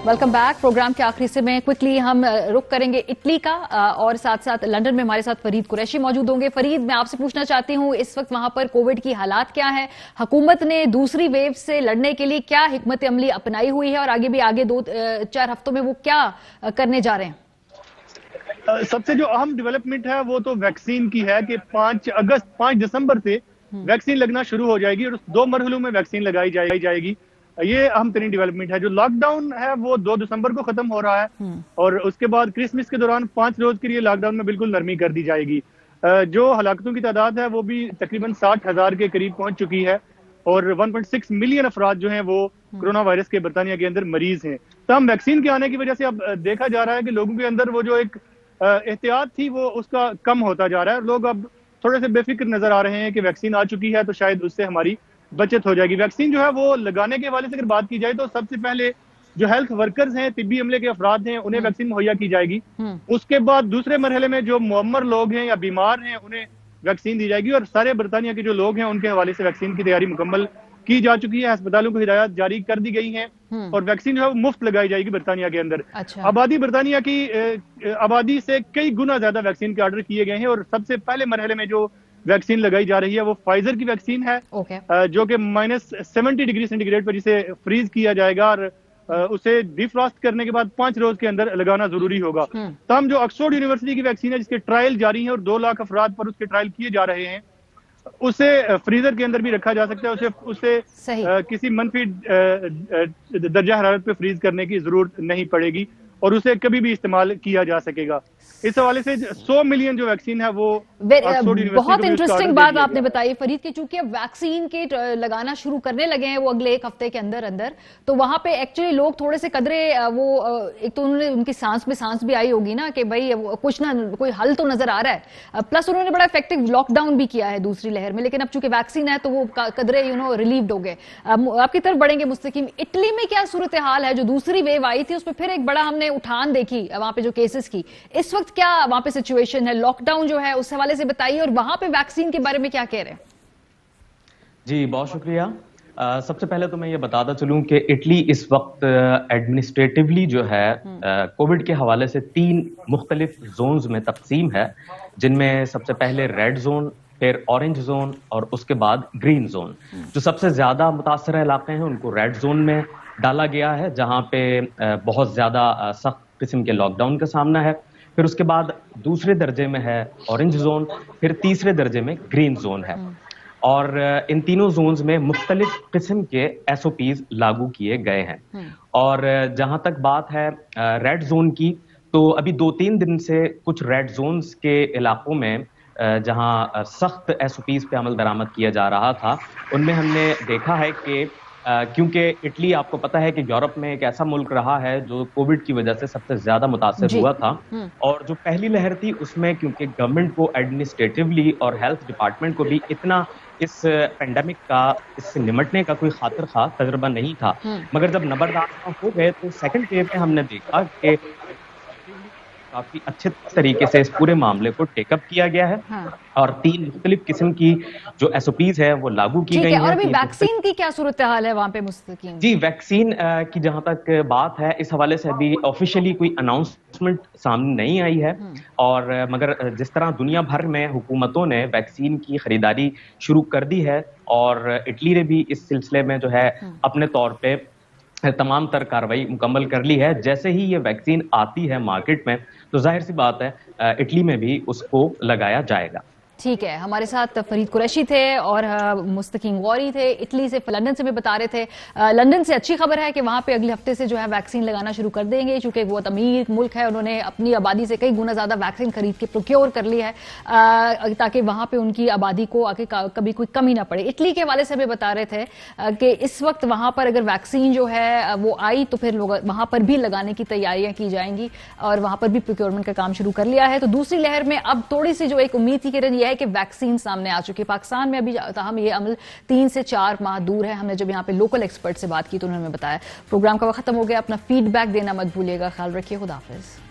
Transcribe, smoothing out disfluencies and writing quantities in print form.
Welcome back. Programme के आखिरी से में क्विकली हम रुक करेंगे इटली का और साथ साथ लंदन में हमारे साथ फरीद कुरैशी मौजूद होंगे। फरीद, मैं आपसे पूछना चाहती हूं इस वक्त वहां पर कोविड की हालात क्या है, हुकूमत ने दूसरी वेव से लड़ने के लिए क्या हिकमत अमली अपनाई हुई है और आगे भी आगे 2-4 हफ्तों में वो क्या करने जा रहे हैं? सबसे जो अहम डेवलपमेंट है वो तो वैक्सीन की है कि 5 दिसंबर से वैक्सीन लगना शुरू हो जाएगी और 2 मरहलों में वैक्सीन लगाई जाएगी। ये अहम तरीन डेवलपमेंट है। जो लॉकडाउन है वो 2 दिसंबर को खत्म हो रहा है और उसके बाद क्रिसमस के दौरान 5 रोज के लिए लॉकडाउन में बिल्कुल नरमी कर दी जाएगी। जो हलाकतों की तादाद है वो भी तकरीबन 60,000 के करीब पहुंच चुकी है और 1.6 मिलियन अफराद जो हैं वो कोरोना वायरस के बरतानिया के अंदर मरीज हैं। तो हम वैक्सीन के आने की वजह से अब देखा जा रहा है कि लोगों के अंदर वो जो एक एहतियात थी वो उसका कम होता जा रहा है। लोग अब थोड़े से बेफिक्र नजर आ रहे हैं कि वैक्सीन आ चुकी है तो शायद उससे हमारी बचत हो जाएगी। वैक्सीन जो है वो लगाने के हवाले से अगर बात की जाए तो सबसे पहले जो हेल्थ वर्कर्स हैं, तिब्बी अमले के अफराद हैं, उन्हें वैक्सीन मुहैया की जाएगी। उसके बाद दूसरे मरहले में जो मुअम्मर लोग हैं या बीमार हैं उन्हें वैक्सीन दी जाएगी और सारे बरतानिया के जो लोग हैं उनके हवाले से वैक्सीन की तैयारी मुकम्मल की जा चुकी है। अस्पतालों को हिदायत जारी कर दी गई हैं और वैक्सीन जो है वो मुफ्त लगाई जाएगी बरतानिया के अंदर। अच्छा। आबादी बरतानिया की आबादी से कई गुना ज्यादा वैक्सीन के ऑर्डर किए गए हैं और सबसे पहले मरहले में जो वैक्सीन लगाई जा रही है वो फाइजर की वैक्सीन है। जो कि -70 डिग्री सेंटीग्रेड पर जिसे फ्रीज किया जाएगा और उसे डिफ्रॉस्ट करने के बाद 5 रोज के अंदर लगाना जरूरी होगा। तो हम जो ऑक्सफोर्ड यूनिवर्सिटी की वैक्सीन है जिसके ट्रायल जारी है और 2 लाख अफराद पर उसके ट्रायल किए जा रहे हैं, उसे फ्रीजर के अंदर भी रखा जा सकता है। उसे किसी मनफी दर्जा हरारत पे फ्रीज करने की जरूरत नहीं पड़ेगी और उसे कभी भी इस्तेमाल किया जा सकेगा। इस हवाले से 100 मिलियन जो वैक्सीन है वो बहुत इंटरेस्टिंग बात आपने बताई फरीद की, चूंकि अब वैक्सीन के लगाना शुरू करने लगे हैं वो अगले 1 हफ्ते के अंदर अंदर, तो वहां पे एक्चुअली लोग थोड़े से कदरे वो एक तो उन्होंने उनकी सांस में सांस भी आई होगी ना कि भाई कुछ ना कोई हल तो नजर आ रहा है। प्लस उन्होंने बड़ा इफेक्टिव लॉकडाउन भी किया है दूसरी लहर में, लेकिन अब चूंकि वैक्सीन है तो वो कदरे रिलीव्ड हो गए। आपकी तरफ बढ़ेंगे मुस्तकीम, इटली में क्या सूरत हाल है? जो दूसरी वेव आई थी उसमें फिर एक बड़ा हमने उठान देखी वहां पे जो केसेस की, इस वक्त क्या वहां पे सिचुएशन है? लॉकडाउन जो है उस हवाले से बताइए और वहां पे वैक्सीन के बारे में क्या कह रहे हैं? जी बहुत शुक्रिया। सबसे पहले तो मैं ये बताता चलूं कि इटली इस वक्त एडमिनिस्ट्रेटिवली जो है कोविड के हवाले से 3 मुख्तलिफ जोन्स में तकसीम है, जिनमें सबसे पहले रेड जोन, फिर ऑरेंज जोन और उसके बाद ग्रीन जोन। जो सबसे ज्यादा मुतासर इलाके हैं उनको रेड जोन में डाला गया है, जहां पे बहुत ज्यादा सख्त किस्म के लॉकडाउन का सामना है। फिर उसके बाद दूसरे दर्जे में है ऑरेंज जोन, फिर तीसरे दर्जे में ग्रीन जोन है और इन तीनों जोन्स में मुख्तलिफ किस्म के SOPs लागू किए गए हैं। और जहां तक बात है रेड जोन की, तो अभी 2-3 दिन से कुछ रेड जोन्स के इलाकों में जहां सख्त SOPs पे अमल दरामद किया जा रहा था, उनमें हमने देखा है कि क्योंकि इटली आपको पता है कि यूरोप में एक ऐसा मुल्क रहा है जो कोविड की वजह से सबसे ज्यादा मुतासर हुआ था और जो पहली लहर थी उसमें क्योंकि गवर्नमेंट को एडमिनिस्ट्रेटिवली और हेल्थ डिपार्टमेंट को भी इतना इस पेंडेमिक का, इससे निमटने का कोई खातिर खा तजुर्बा नहीं था। मगर जब नंबरदार हो गए तो सेकंड वेव में हमने देखा कि काफी अच्छे तरीके से इस पूरे मामले को टेकअप किया गया है और 3 मुख्तलिफ किस्म की जो SOPs है वो लागू की गई हैं। और अभी वैक्सीन की क्या सूरत हाल है वहां पे मुस्तकीम? जी वैक्सीन की जहां तक बात है इस हवाले से अभी ऑफिशियली कोई अनाउंसमेंट सामने नहीं आई है और मगर जिस तरह दुनिया भर में हुकूमतों ने वैक्सीन की खरीदारी शुरू कर दी है और इटली ने भी इस सिलसिले में जो है अपने तौर पे तमाम तर कार्रवाई मुकम्मल कर ली है। जैसे ही ये वैक्सीन आती है मार्केट में तो जाहिर सी बात है इटली में भी उसको लगाया जाएगा। ठीक है, हमारे साथ फरीद कुरैशी थे और मुस्तकीम गौरी थे इटली से, लंदन से भी बता रहे थे। लंदन से अच्छी खबर है कि वहां पे अगले हफ्ते से जो है वैक्सीन लगाना शुरू कर देंगे, चूंकि वो अमीर मुल्क है, उन्होंने अपनी आबादी से कई गुना ज्यादा वैक्सीन खरीद के प्रोक्योर कर ली है ताकि वहां पे उनकी आबादी को आगे कभी कोई कमी ना पड़े। इटली के हवाले से भी बता रहे थे कि इस वक्त वहां पर अगर वैक्सीन जो है वो आई तो फिर वहां पर भी लगाने की तैयारियां की जाएंगी और वहां पर भी प्रोक्योरमेंट का काम शुरू कर लिया है। तो दूसरी लहर में अब थोड़ी सी जो एक उम्मीद थी कि है कि वैक्सीन सामने आ चुकी है। पाकिस्तान में अभी हम ये अमल 3 से 4 माह दूर है। हमने जब यहाँ पे लोकल एक्सपर्ट से बात की तो उन्होंने बताया। प्रोग्राम का वक्त खत्म हो गया। अपना फीडबैक देना मत भूलिएगा। ख्याल रखिए। खुदा हाफिज।